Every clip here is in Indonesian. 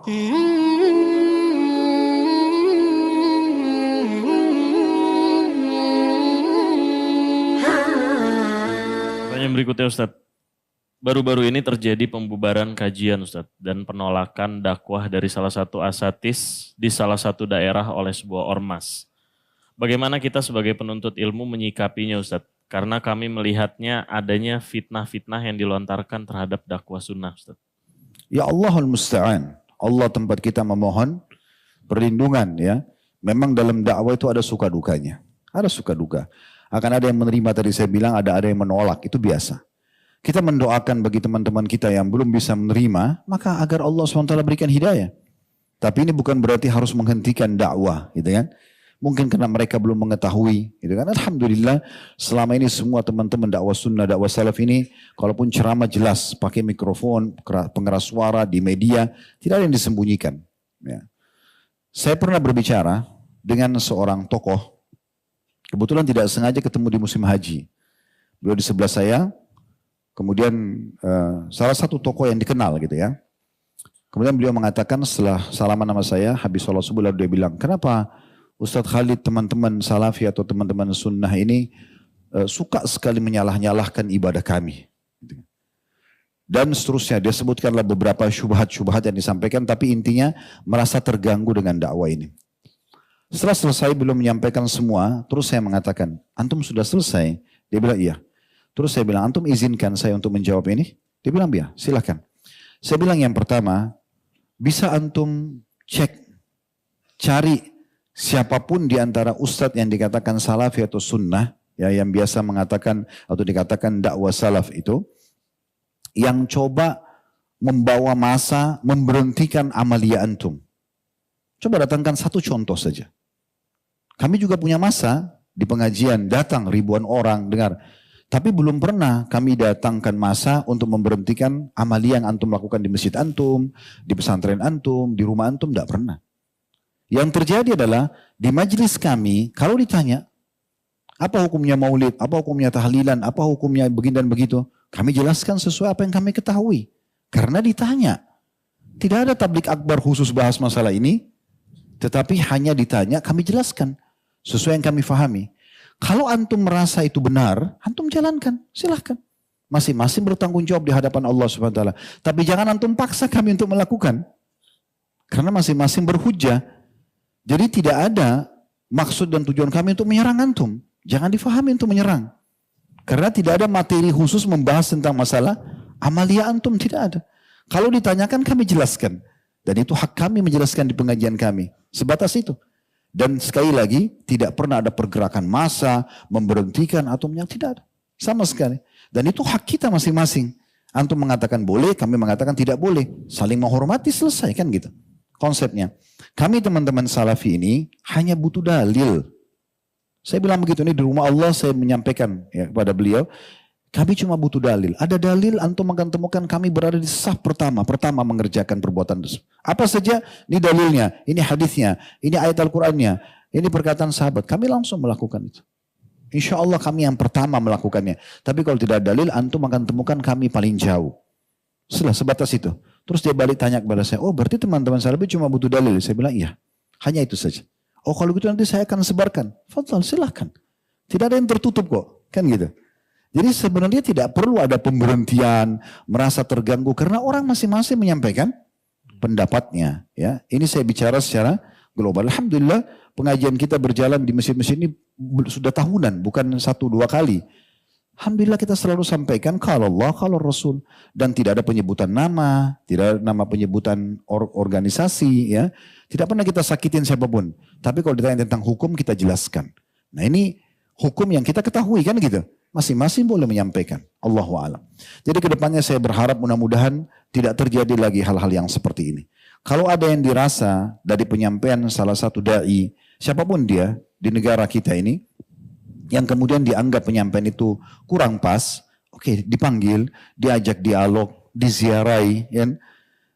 Pertanyaan berikutnya Ustadz. Baru-baru ini terjadi pembubaran kajian Ustadz dan penolakan dakwah dari salah satu asatis di salah satu daerah oleh sebuah ormas. Bagaimana kita sebagai penuntut ilmu menyikapinya Ustadz? Karena kami melihatnya adanya fitnah-fitnah yang dilontarkan terhadap dakwah sunnah Ustadz. Ya Allahul Musta'an. Allah tempat kita memohon perlindungan ya. Memang dalam dakwah itu ada suka dukanya. Ada suka duka. Akan ada yang menerima tadi saya bilang, ada yang menolak. Itu biasa. Kita mendoakan bagi teman-teman kita yang belum bisa menerima, maka agar Allah SWT berikan hidayah. Tapi ini bukan berarti harus menghentikan dakwah, gitu kan? Mungkin karena mereka belum mengetahui, gitu kan? Alhamdulillah, selama ini semua teman-teman dakwah sunnah, dakwah salaf ini, kalaupun ceramah jelas, pakai mikrofon, pengeras suara di media, tidak ada yang disembunyikan. Ya. Saya pernah berbicara dengan seorang tokoh, kebetulan tidak sengaja ketemu di musim haji. Beliau di sebelah saya. Kemudian salah satu tokoh yang dikenal gitu ya. Kemudian beliau mengatakan setelah salaman nama saya, habis sholat subuh lalu dia bilang, kenapa Ustadz Khalid teman-teman salafi atau teman-teman sunnah ini suka sekali menyalah-nyalahkan ibadah kami. Dan seterusnya dia sebutkanlah beberapa syubhat-syubhat yang disampaikan tapi intinya merasa terganggu dengan dakwah ini. Setelah selesai belum menyampaikan semua, terus saya mengatakan, antum sudah selesai? Dia bilang iya. Terus saya bilang, antum izinkan saya untuk menjawab ini? Dia bilang, ya silakan. Saya bilang yang pertama, bisa antum cari siapapun di antara ustadz yang dikatakan salafi atau sunnah, ya yang biasa mengatakan atau dikatakan dakwah salaf itu, yang coba membawa masa memberhentikan amalia antum. Coba datangkan satu contoh saja. Kami juga punya masa di pengajian, datang ribuan orang dengar. Tapi belum pernah kami datangkan masa untuk memberhentikan amalia yang antum lakukan di masjid antum, di pesantren antum, di rumah antum, tidak pernah. Yang terjadi adalah di majelis kami, kalau ditanya, apa hukumnya maulid, apa hukumnya tahlilan, apa hukumnya begini dan begitu, kami jelaskan sesuai apa yang kami ketahui. Karena ditanya, tidak ada tablik akbar khusus bahas masalah ini, tetapi hanya ditanya, kami jelaskan sesuai yang kami fahami. Kalau antum merasa itu benar, antum jalankan, silahkan. Masing-masing bertanggung jawab di hadapan Allah SWT. Tapi jangan antum paksa kami untuk melakukan. Karena masing-masing berhujjah. Jadi tidak ada maksud dan tujuan kami untuk menyerang antum. Jangan difahami untuk menyerang. Karena tidak ada materi khusus membahas tentang masalah amalia antum, tidak ada. Kalau ditanyakan kami jelaskan. Dan itu hak kami menjelaskan di pengajian kami. Sebatas itu. Dan sekali lagi, tidak pernah ada pergerakan massa, memberhentikan atau tidak ada. Sama sekali. Dan itu hak kita masing-masing. Antum mengatakan boleh, kami mengatakan tidak boleh. Saling menghormati, selesai kan gitu. Konsepnya. Kami teman-teman salafi ini hanya butuh dalil. Saya bilang begitu, ini di rumah Allah saya menyampaikan ya, kepada beliau. Kami cuma butuh dalil. Ada dalil, antum akan temukan kami berada di saf pertama mengerjakan perbuatan tersebut. Apa saja, ini dalilnya, ini hadisnya, ini ayat Al-Qur'annya, ini perkataan sahabat. Kami langsung melakukan itu. Insya Allah kami yang pertama melakukannya. Tapi kalau tidak ada dalil, antum akan temukan kami paling jauh. Sebatas itu. Terus dia balik tanya kepada saya, oh berarti teman-teman salafi cuma butuh dalil. Saya bilang iya, hanya itu saja. Oh kalau gitu nanti saya akan sebarkan. Fadhal, silahkan. Tidak ada yang tertutup kok, kan gitu. Jadi sebenarnya tidak perlu ada pemberhentian, merasa terganggu karena orang masing-masing menyampaikan pendapatnya. Ya, ini saya bicara secara global. Alhamdulillah pengajian kita berjalan di masjid-masjid ini sudah tahunan, bukan 1-2 kali. Alhamdulillah kita selalu sampaikan kalau Allah, kalau Rasul, dan tidak ada penyebutan nama, tidak ada nama penyebutan organisasi, ya, tidak pernah kita sakitin siapapun. Tapi kalau ditanya tentang hukum kita jelaskan. Nah ini hukum yang kita ketahui kan gitu. Masing-masing boleh menyampaikan. Allahu a'lam. Jadi kedepannya saya berharap mudah-mudahan tidak terjadi lagi hal-hal yang seperti ini. Kalau ada yang dirasa dari penyampaian salah satu da'i, siapapun dia di negara kita ini, yang kemudian dianggap penyampaian itu kurang pas, oke, dipanggil, diajak dialog, diziarahi, ya.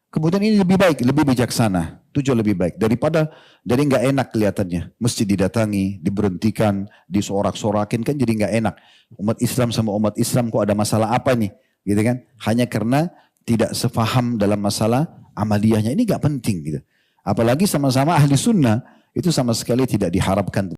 Kemudian ini lebih baik, lebih bijaksana, tujuan lebih baik daripada dari nggak enak kelihatannya, mesti didatangi, diberhentikan, disorak-sorakin kan jadi nggak enak. Umat Islam sama umat Islam kok ada masalah apa nih, gitu kan? Hanya karena tidak sefaham dalam masalah amaliyahnya ini gak penting gitu. Apalagi sama-sama ahli sunnah, itu sama sekali tidak diharapkan